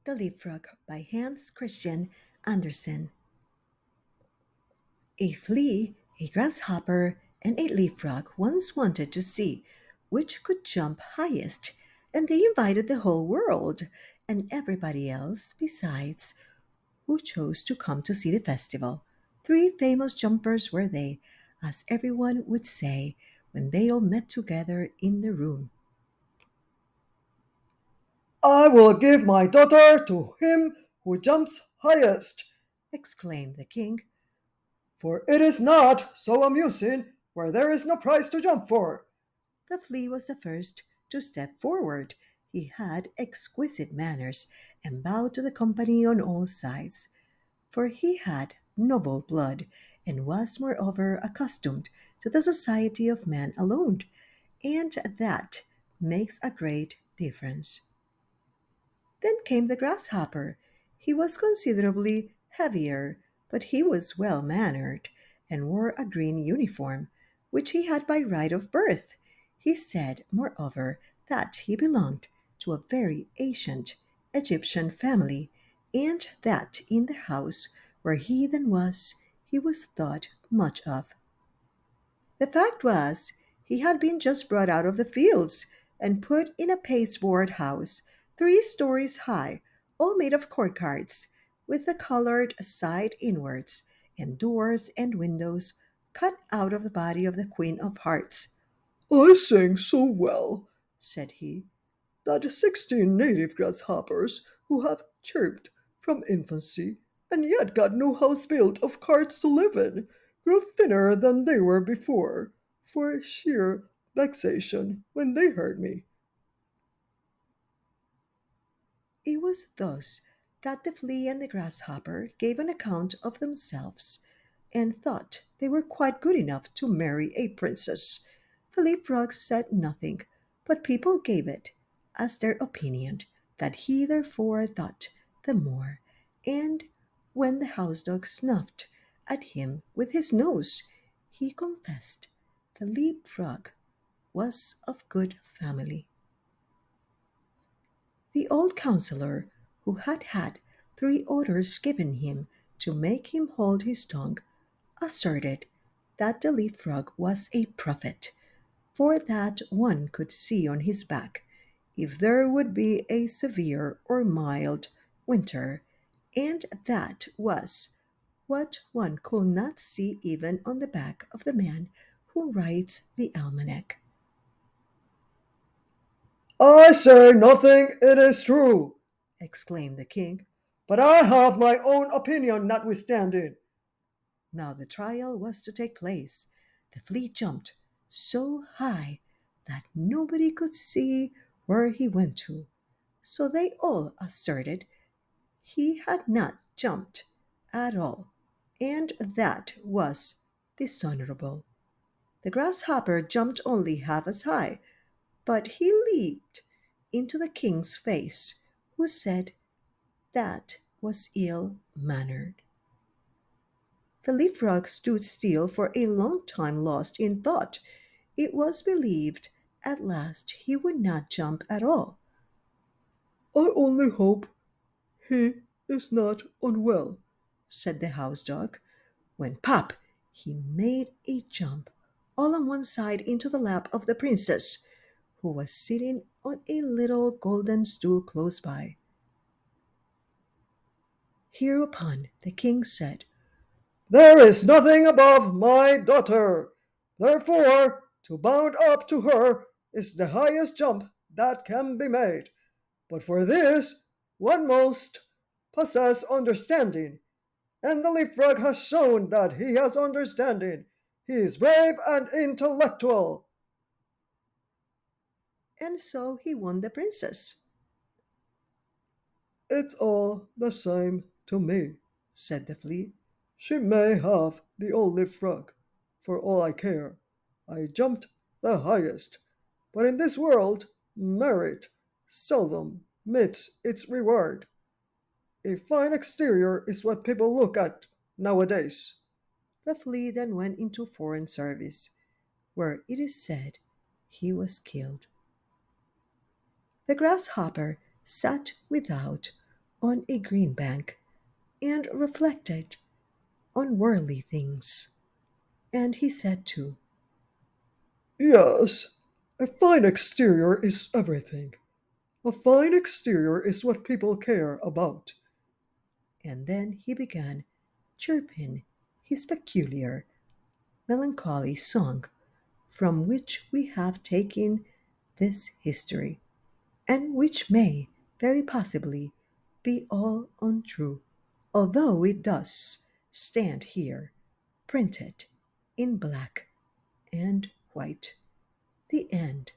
The Leapfrog by Hans Christian Andersen. A flea, a grasshopper, and a leapfrog once wanted to see which could jump highest, and they invited the whole world and everybody else besides who chose to come to see the festival. Three famous jumpers were they, as everyone would say when they all met together in the room. I will give my daughter to him who jumps highest, Exclaimed the king. for it is not so amusing where there is no prize to jump for. The flea was the first to step forward. He had exquisite manners and bowed to the company on all sides, for he had noble blood and was moreover accustomed to the society of men alone, and that makes a great difference. Then came the grasshopper. He was considerably heavier, but he was well mannered, and wore a green uniform, which he had by right of birth. He said, moreover, that he belonged to a very ancient Egyptian family, and that in the house where he then was, he was thought much of. The fact was, he had been just brought out of the fields and put in a pasteboard house, 3 stories high, all made of cork cards, with the colored side inwards, and doors and windows cut out of the body of the Queen of Hearts. I sing so well, Said he. that 16 native grasshoppers who have chirped from infancy and yet got no house built of cards to live in grew thinner than they were before, for sheer vexation when they heard me. It was thus that the flea and the grasshopper gave an account of themselves, and thought they were quite good enough to marry a princess. The leapfrog said nothing, but people gave it as their opinion that he therefore thought the more, and when the house dog snuffed at him with his nose, he confessed the leapfrog was of good family. The old counsellor, who had had 3 orders given him to make him hold his tongue, asserted that the leapfrog was a prophet, for that one could see on his back if there would be a severe or mild winter, and that was what one could not see even on the back of the man who writes the almanac. I say nothing, it is true, Exclaimed the king. but I have my own opinion notwithstanding. Now the trial was to take place. The flea jumped so high that nobody could see where he went to, so they all asserted he had not jumped at all, and that was dishonorable. The grasshopper jumped only half as high, but he leaped into the king's face, who said that was ill mannered. The leapfrog stood still for a long time, lost in thought. It was believed at last he would not jump at all. I only hope he is not unwell. Said the house dog, when pop, he made a jump all on one side into the lap of the princess, who was sitting on a little golden stool close by. Hereupon the king said, There is nothing above my daughter. Therefore, to bound up to her is the highest jump that can be made. But for this, one must possess understanding, and the leapfrog has shown that he has understanding. He is brave and intellectual. and so he won the princess. It's all the same to me. Said the flea. She may have the old leapfrog, for all I care. I jumped the highest, but in this world, merit seldom meets its reward. A fine exterior is what people look at nowadays. The flea then went into foreign service, where it is said he was killed. The grasshopper sat without, on a green bank and reflected on worldly things. And he said too, Yes, a fine exterior is everything. A fine exterior is what people care about. and then he began chirping his peculiar, melancholy song, from which we have taken this history, and which may very possibly be all untrue, although it does stand here, printed in black and white. The end.